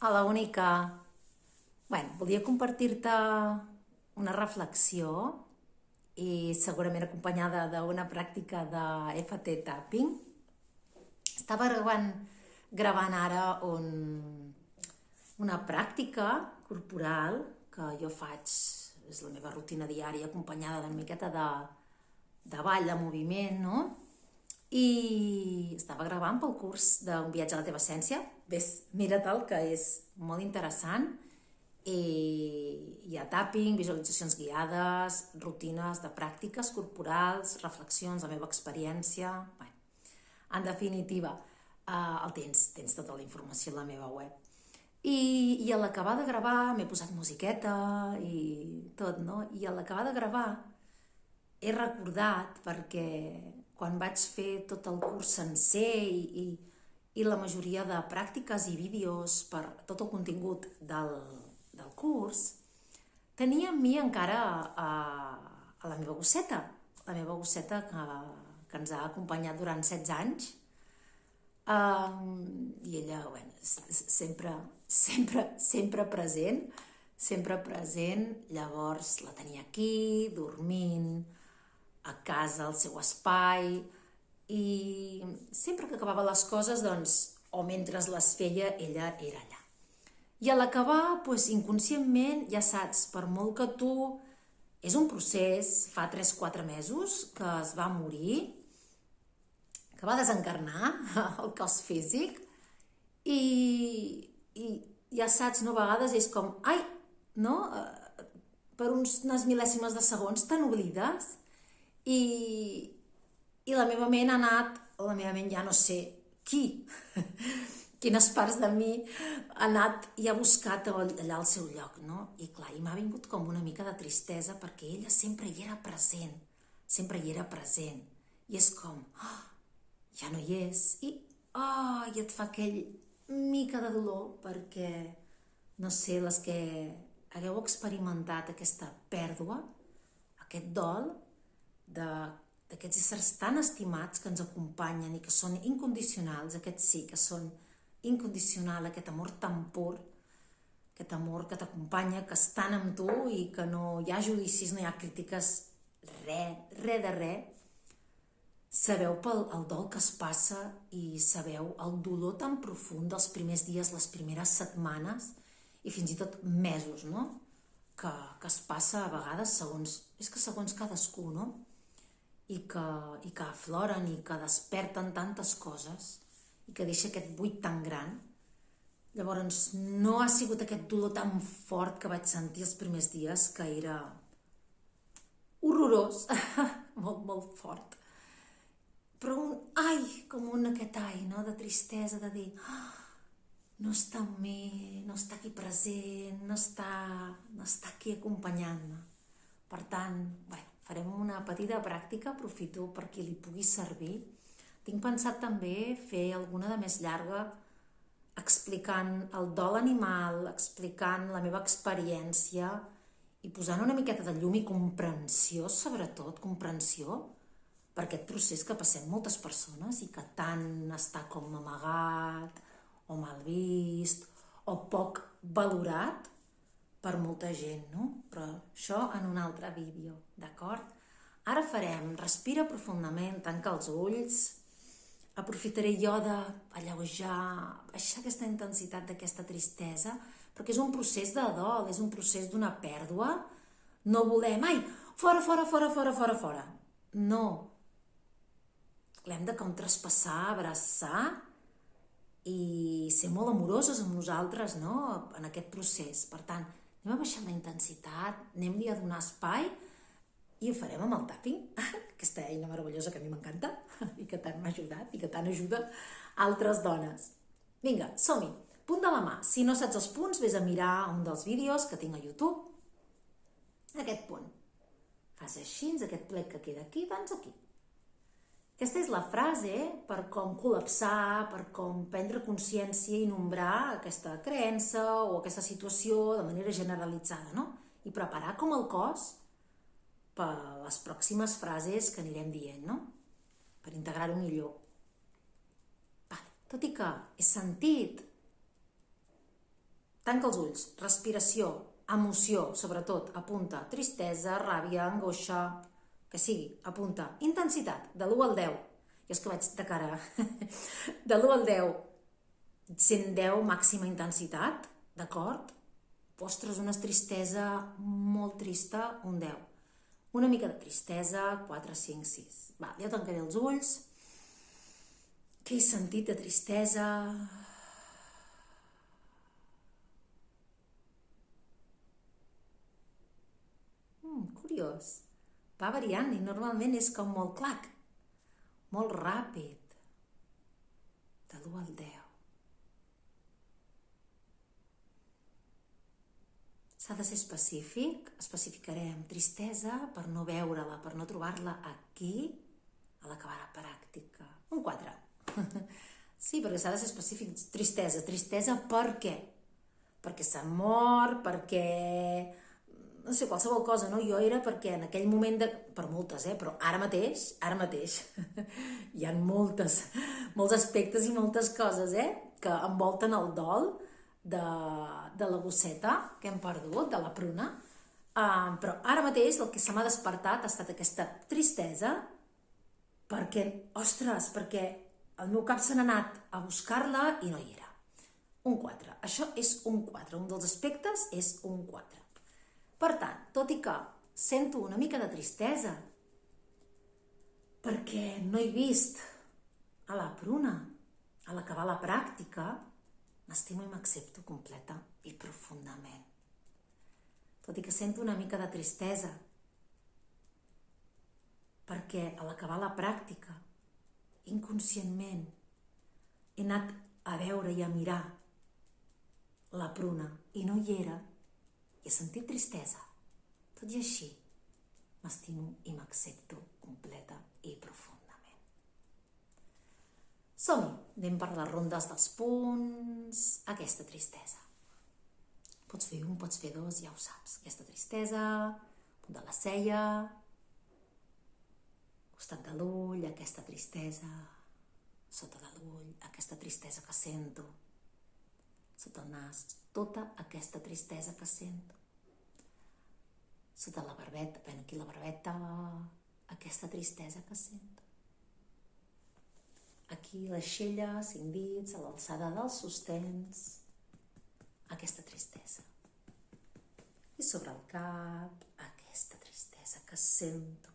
Hola, Única. Volia compartir-te una reflexió i segurament acompanyada d'una pràctica de FT Tapping. Estava gravant ara una pràctica corporal que jo faig, és la meva rutina diària acompanyada d'una miqueta de ball, de moviment, no? I estava gravant pel curs d'un viatge a la teva essència. Ves, mira-te'l, que és molt interessant. I hi ha tapping, visualitzacions guiades, rutines de pràctiques corporals, reflexions, la meva experiència. Bé, en definitiva, tens tota la informació a la meva web. I a l'acabar de gravar m'he posat musiqueta i tot, no? I a l'acabar de gravar he recordat, perquè quan vaig fer tot el curs sencer i la majoria de pràctiques i vídeos per tot el contingut del curs, tenia amb mi encara a la meva gosseta que ens ha acompanyat durant 16 anys. I ella, sempre present. Llavors la tenia aquí, dormint, a casa, al seu espai, i sempre que acabava les coses, doncs, o mentre les feia, ella era allà. I a l'acabar, inconscientment, ja saps, per molt que tu... És un procés, fa 3-4 mesos, que es va morir, que va desencarnar el cos físic, i ja saps, no, a vegades és com, ai, no? Per unes mil·lèsimes de segons te n'oblides, i la meva ment ja no sé qui, quines parts de mi ha anat i ha buscat allà al seu lloc, no? I clar, i m'ha vingut com una mica de tristesa, perquè ella sempre hi era present, i és com, ja no hi és, i et fa aquell mica de dolor, perquè, no sé, les que hagueu experimentat aquesta pèrdua, aquest dol, d'aquests éssers tan estimats que ens acompanyen i que són incondicionals, aquests sí que són incondicionals, aquest amor tan pur, aquest amor que t'acompanya, que estan amb tu i que no hi ha judicis, no hi ha crítiques, res. Sabeu pel dol que es passa i sabeu el dolor tan profund dels primers dies, les primeres setmanes i fins i tot mesos, no? Que es passa a vegades segons cadascú, no? I que afloren i que desperten tantes coses i que deixa aquest buit tan gran. Llavors, no ha sigut aquest dolor tan fort que vaig sentir els primers dies, que era horrorós, molt fort. Però aquest ai, no?, de tristesa, de dir, no està amb mi, no està aquí present, no està aquí acompanyant-me. Per tant, farem una petita pràctica, aprofito per qui li pugui servir. Tinc pensat també fer alguna de més llarga, explicant el dol animal, explicant la meva experiència i posant una miqueta de llum i comprensió, sobretot, comprensió, per aquest procés que passem moltes persones i que tant està com amagat, o mal vist, o poc valorat, per molta gent, no? Però això en un altre vídeo, d'acord? Ara farem, respira profundament, tanca els ulls, aprofitaré jo d'alleujar, baixar aquesta intensitat d'aquesta tristesa, perquè és un procés de dol, és un procés d'una pèrdua. No volem, fora. No. L'hem de com traspassar, abraçar i ser molt amoroses amb nosaltres, no?, en aquest procés. Per tant, anem a baixar la intensitat, anem-li a donar espai i ho farem amb el tapping, aquesta eina meravellosa que a mi m'encanta i que tant m'ha ajudat i que tant ajuda altres dones. Vinga, som-hi. Punt de la mà. Si no saps els punts, vés a mirar un dels vídeos que tinc a YouTube. Aquest punt. Fas així, aquest plec que queda aquí, doncs aquí. Aquesta és la frase per com col·lapsar, per com prendre consciència i nombrar aquesta creença o aquesta situació de manera generalitzada, no? I preparar com el cos per les pròximes frases que anirem dient, no? Per integrar-ho millor. Tot i que he sentit tanca els ulls, respiració, emoció, sobretot, apunta, tristesa, ràbia, angoixa, que sigui, apunta, intensitat, de l'1 al 10, jo és que vaig de cara, de l'1 al 10, 110 màxima intensitat, d'acord? Ostres, una tristesa molt trista, un 10. Una mica de tristesa, 4, 5, 6. Va, ja tancaré els ulls. Què he sentit de tristesa? Curiós. Va variant i normalment és com molt clac, molt ràpid. De l'1 al 10. S'ha de ser específic, especificarem tristesa per no veure-la, per no trobar-la aquí, a l'acabar la pràctica. Un 4. Sí, perquè s'ha de ser específic. Tristesa. Tristesa per què? Perquè s'ha mort, perquè... no sé, qualsevol cosa, no? Jo era perquè en aquell moment de... per moltes, però ara mateix, hi ha molts aspectes i moltes coses, que envolten el dol de la bosseta que hem perdut, de la pruna, però ara mateix el que se m'ha despertat ha estat aquesta tristesa perquè, ostres, perquè el meu cap se n'ha anat a buscar-la i no hi era. Un 4. Això és un 4. Un dels aspectes és un 4. Per tant, tot i que sento una mica de tristesa perquè no he vist a la pruna a l'acabar la pràctica, m'estimo i m'accepto completa i profundament. Tot i que sento una mica de tristesa perquè a l'acabar la pràctica, inconscientment, he anat a veure i a mirar la pruna i no hi era, i he sentit tristesa. Tot i així, m'estimo i m'accepto completa i profundament. Som-hi, anem per les rondes dels punts, aquesta tristesa. Pots fer un, pots fer dos, ja ho saps. Aquesta tristesa, punt de la cella, costat de l'ull, aquesta tristesa, sota de l'ull, aquesta tristesa que sento, sota el nas, tota aquesta tristesa que sento. Sota la barbeta, aquí la barbeta, aquesta tristesa que sento. Aquí l'aixella, 5 dits, a l'alçada dels sostens, aquesta tristesa. I sobre el cap, aquesta tristesa que sento.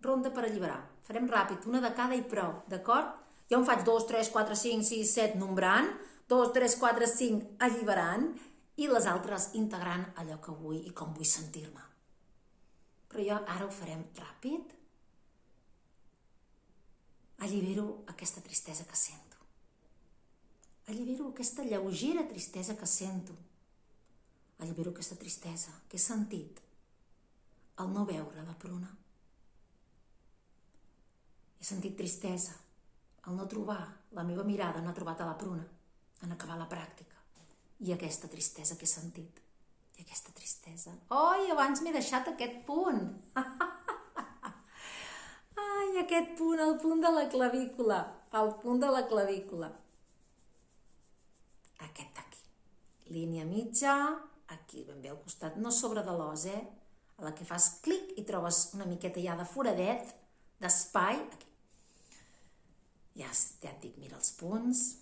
Ronda per alliberar. Farem ràpid, una de cada i prou, d'acord? Jo em faig 2, 3, 4, 5, 6, 7 nombrant, 2, 3, 4, 5 alliberant, i les altres integrant allò que vull i com vull sentir-me. Però jo ara ho farem ràpid. Allibero aquesta tristesa que sento. Allibero aquesta lleugera tristesa que sento. Allibero aquesta tristesa que he sentit al no veure la pruna. He sentit tristesa al no trobar, la meva mirada no ha trobat a la pruna en acabar la pràctica. I aquesta tristesa que he sentit. I aquesta tristesa. Ai, abans m'he deixat aquest punt. Ai, aquest punt, el punt de la clavícula. El punt de la clavícula. Aquest d'aquí. Línia mitja, aquí ben bé al costat, no sobre de l'os, a la que fas clic i trobes una miqueta ja de foradet, d'espai, aquí. Ja et dic, mira els punts.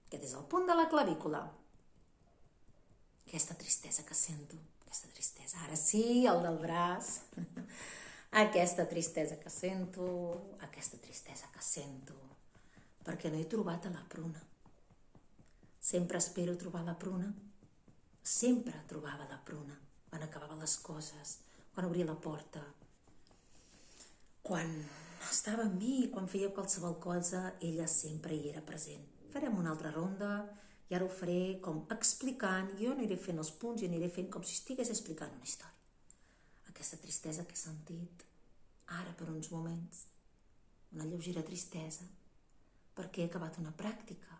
Aquest és el punt de la clavícula. Aquesta tristesa que sento, aquesta tristesa. Ara sí, el del braç. Aquesta tristesa que sento, aquesta tristesa que sento, perquè no he trobat a la pruna. Sempre espero trobar la pruna. Sempre trobava la pruna quan acabava les coses, quan obria la porta, quan estava amb mi, quan feia qualsevol cosa, ella sempre hi era present. Farem una altra ronda. I ara ho faré com explicant, jo aniré fent els punts i aniré fent com si estigués explicant una història. Aquesta tristesa que he sentit, ara per uns moments, una lleugera tristesa, perquè he acabat una pràctica.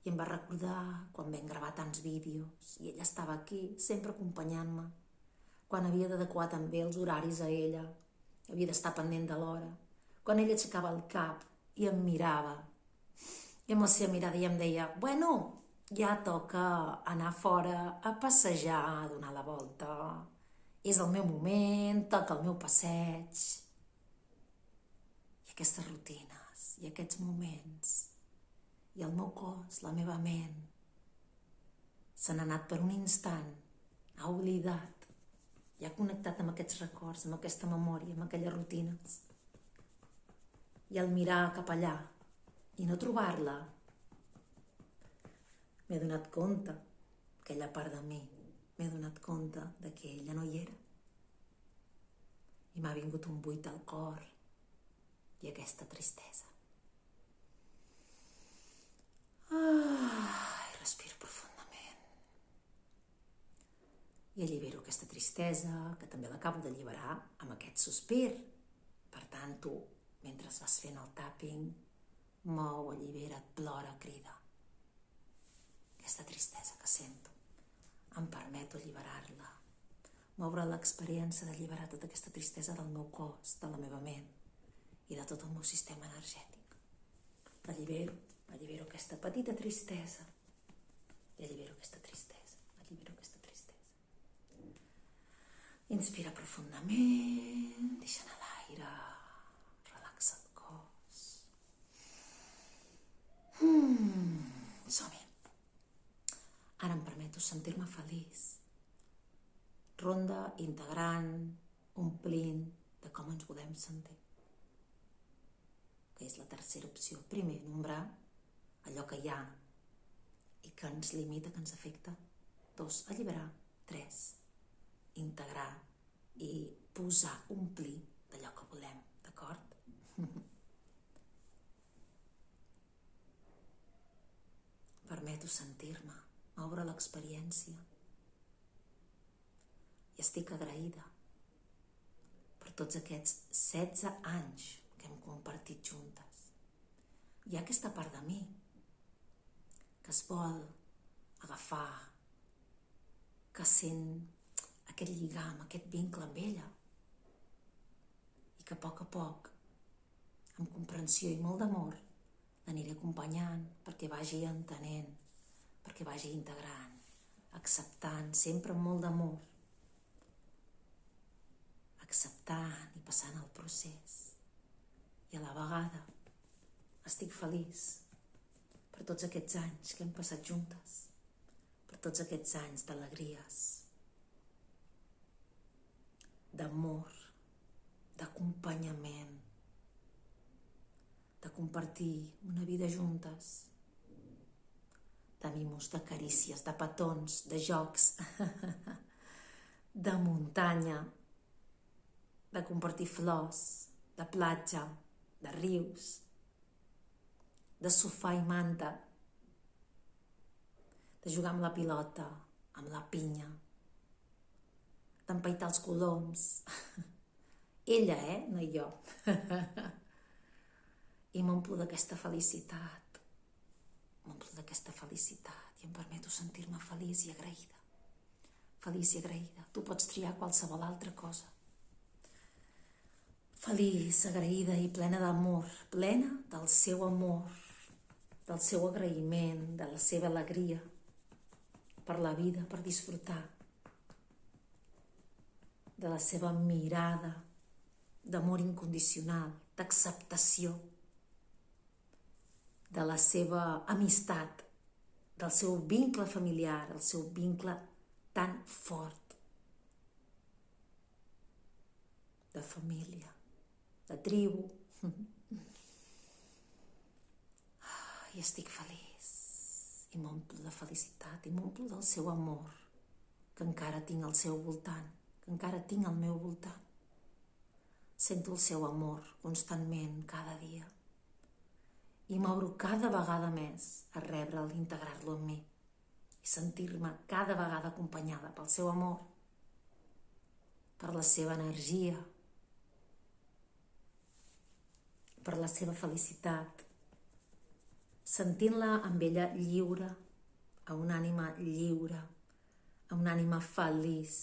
I em va recordar quan vam gravar tants vídeos i ella estava aquí, sempre acompanyant-me, quan havia d'adequar també els horaris a ella, havia d'estar pendent de l'hora, quan ell aixecava el cap i em mirava, i amb la seva mirada ja em deia, bueno, ja toca anar fora a passejar, a donar la volta, és el meu moment, toca el meu passeig. I aquestes rutines, i aquests moments, i el meu cos, la meva ment, s'han anat per un instant, ha oblidat, i ha connectat amb aquests records, amb aquesta memòria, amb aquelles rutines. I al mirar cap allà i no trobar-la, m'he donat compte, aquella part de mi, m'he donat compte de que ella no hi era. I m'ha vingut un buit al cor i aquesta tristesa. Respiro profundament. I allibero aquesta tristesa, que també l'acabo d'alliberar amb aquest sospir. Per tant, tu, mentre vas fent el tapping, mou, allibera't, plora, crida. Aquesta tristesa que sento, em permeto alliberar-la, moure l'experiència d'alliberar tota aquesta tristesa del meu cos, de la meva ment i de tot el meu sistema energètic. Allibero aquesta petita tristesa i allibero aquesta tristesa, Inspira profundament, deixa anar l'aire, relaxa el cos. Som-hi. Ara em permeto sentir-me feliç. Ronda integrant, omplint de com ens volem sentir. Que és la tercera opció. Primer, nombrar allò que hi ha i que ens limita, que ens afecta. 2, alliberar. 3, integrar i posar, omplir d'allò que volem, d'acord? Permeto sentir-me, moure l'experiència. I estic agraïda per tots aquests 16 anys que hem compartit juntes. Hi ha aquesta part de mi que es vol agafar, que sent aquest lligam, aquest vincle amb ella, i que a poc, amb comprensió i molt d'amor, l'aniré acompanyant perquè vagi entenent, perquè vagi integrant, acceptant, sempre amb molt d'amor, acceptant i passant el procés. I a la vegada estic feliç per tots aquests anys que hem passat juntes, per tots aquests anys d'alegries, d'amor, d'acompanyament, de compartir una vida juntes, de mimos, de carícies, de petons, de jocs, de muntanya, de compartir flors, de platja, de rius, de sofà i manta, de jugar amb la pilota, amb la pinya, d'empaitar els coloms. Ella, no jo. I m'omplo d'aquesta felicitat. I em permeto sentir-me feliç i agraïda. Tu pots triar qualsevol altra cosa. Feliç, agraïda i plena d'amor, plena del seu amor, del seu agraïment, de la seva alegria per la vida, per disfrutar, de la seva mirada d'amor incondicional, d'acceptació, de la seva amistat, del seu vincle familiar, el seu vincle tan fort, de família, de tribu. I estic feliç, i m'omplo de felicitat, i m'omplo del seu amor, que encara tinc al seu voltant, que encara tinc al meu voltant. Sento el seu amor constantment, cada dia, i m'obro cada vegada més a rebre'l i integrar-lo en mi, i sentir-me cada vegada acompanyada pel seu amor, per la seva energia, per la seva felicitat, sentint-la amb ella lliure, a una ànima lliure, a una ànima feliç.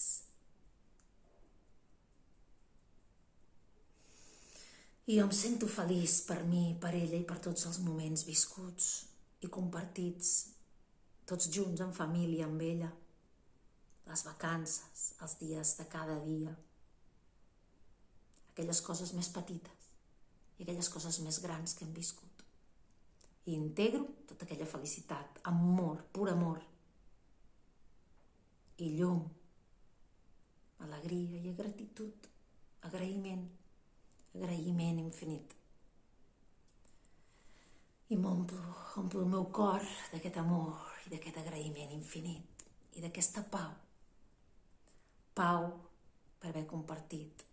I jo em sento feliç per mi, per ella i per tots els moments viscuts i compartits, tots junts en família amb ella, les vacances, els dies de cada dia, aquelles coses més petites i aquelles coses més grans que hem viscut. I integro tota aquella felicitat, amor, pur amor, i llum, alegria i gratitud, agraïment infinit. I m'omplo el meu cor d'aquest amor i d'aquest agraïment infinit i d'aquesta pau. Pau per haver compartit.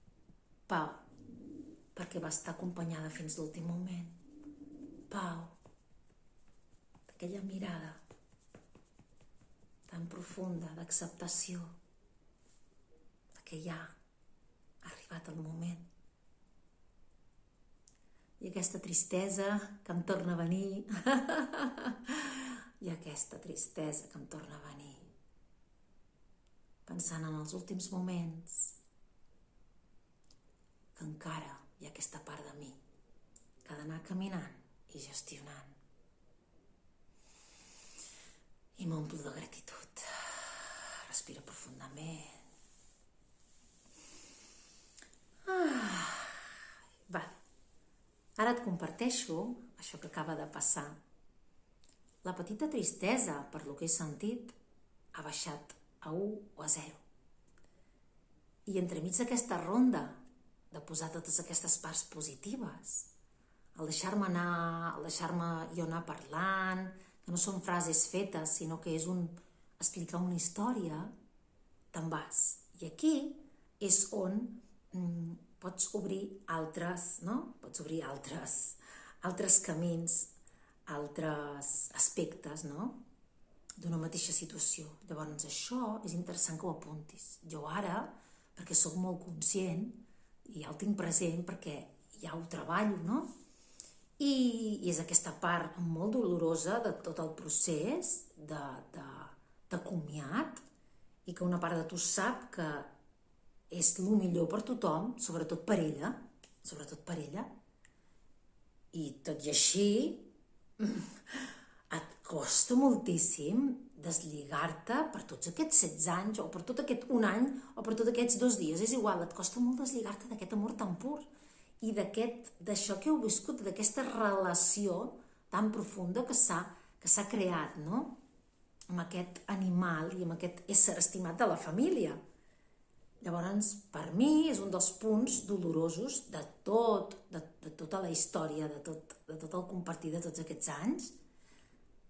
Pau perquè va estar acompanyada fins l'últim moment. Pau d'aquella mirada tan profunda d'acceptació que ja ha arribat el moment. I aquesta tristesa que em torna a venir, i aquesta tristesa que em torna a venir, pensant en els últims moments, que encara hi ha aquesta part de mi que ha d'anar caminant i gestionant. I m'omplo de gratitud. Respiro profundament. Ara et comparteixo això que acaba de passar. La petita tristesa, per lo que he sentit, ha baixat a 1 o a 0. I entremig d'aquesta ronda de posar totes aquestes parts positives, el deixar-me anar, el deixar-me jo anar parlant, que no són frases fetes, sinó que és explicar una història, te'n vas. I aquí és on pots obrir altres, no? Pots obrir altres camins, altres aspectes, no? D'una mateixa situació. Llavors això és interessant que ho apuntis. Jo ara, perquè sóc molt conscient, i ja ho tinc present perquè ja ho treballo, no? I és aquesta part molt dolorosa de tot el procés de comiat i que una part de tu sap que és el millor per tothom, sobretot per ella, i tot i així et costa moltíssim deslligar-te per tots aquests 16 anys, o per tot aquest 1 any, o per tots aquests 2 dies, és igual, et costa molt deslligar-te d'aquest amor tan pur, i d'això que heu viscut, d'aquesta relació tan profunda que s'ha creat, no? Amb aquest animal i amb aquest ésser estimat de la família. Llavors, per mi, és un dels punts dolorosos de tota la història, de tot el compartir de tots aquests anys.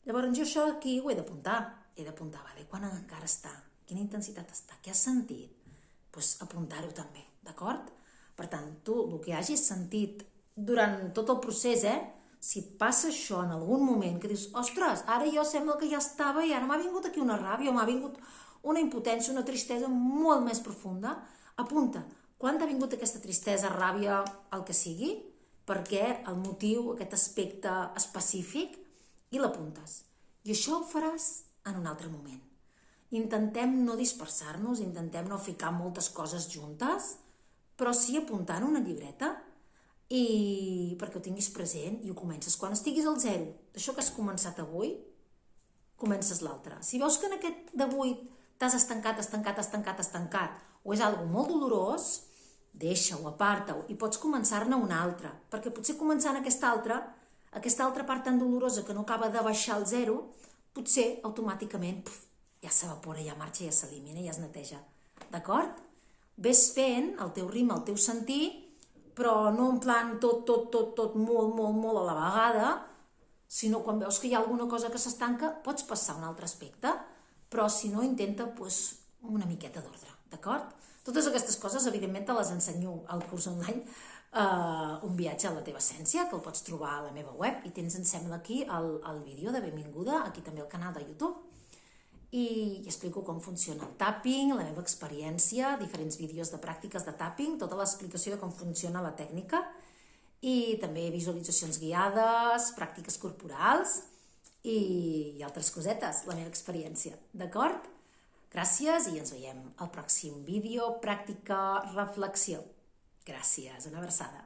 Llavors, jo això aquí ho he d'apuntar. Vale, quan encara està? Quina intensitat està? Què has sentit? Doncs apuntar-ho també, d'acord? Per tant, tu, el que hagis sentit durant tot el procés, si et passa això en algun moment, que dius, ostres, ara jo sembla que ja estava i ara m'ha vingut aquí una ràbia, o m'ha vingut una impotència, una tristesa molt més profunda, apunta quan t'ha vingut aquesta tristesa, ràbia, el que sigui, perquè el motiu, aquest aspecte específic, i l'apuntes. I això ho faràs en un altre moment. Intentem no dispersar-nos, intentem no ficar moltes coses juntes, però sí apuntar en una llibreta i perquè ho tinguis present i ho comences. Quan estiguis al 0 d'això que has començat avui, comences l'altre. Si veus que en aquest d'avui t'has estancat, o és algo molt dolorós, deixa-ho, aparta-ho, i pots començar-ne un altre, perquè potser començant aquesta altra part tan dolorosa que no acaba de baixar al 0, potser automàticament ja s'evapora, ja marxa, ja s'elimina, ja es neteja. D'acord? Ves fent el teu ritme, el teu sentir, però no en plan tot molt a la vegada, sinó quan veus que hi ha alguna cosa que s'estanca, pots passar a un altre aspecte, però si no, intenta una miqueta d'ordre, d'acord? Totes aquestes coses, evidentment, te les ensenyo al curs online, un viatge a la teva essència, que el pots trobar a la meva web, i tens, em sembla, aquí el vídeo de benvinguda, aquí també al canal de YouTube, i explico com funciona el tapping, la meva experiència, diferents vídeos de pràctiques de tapping, tota l'explicació de com funciona la tècnica, i també visualitzacions guiades, pràctiques corporals, i altres cosetes, la meva experiència, d'acord? Gràcies i ens veiem al pròxim vídeo, pràctica, reflexió. Gràcies, una abraçada.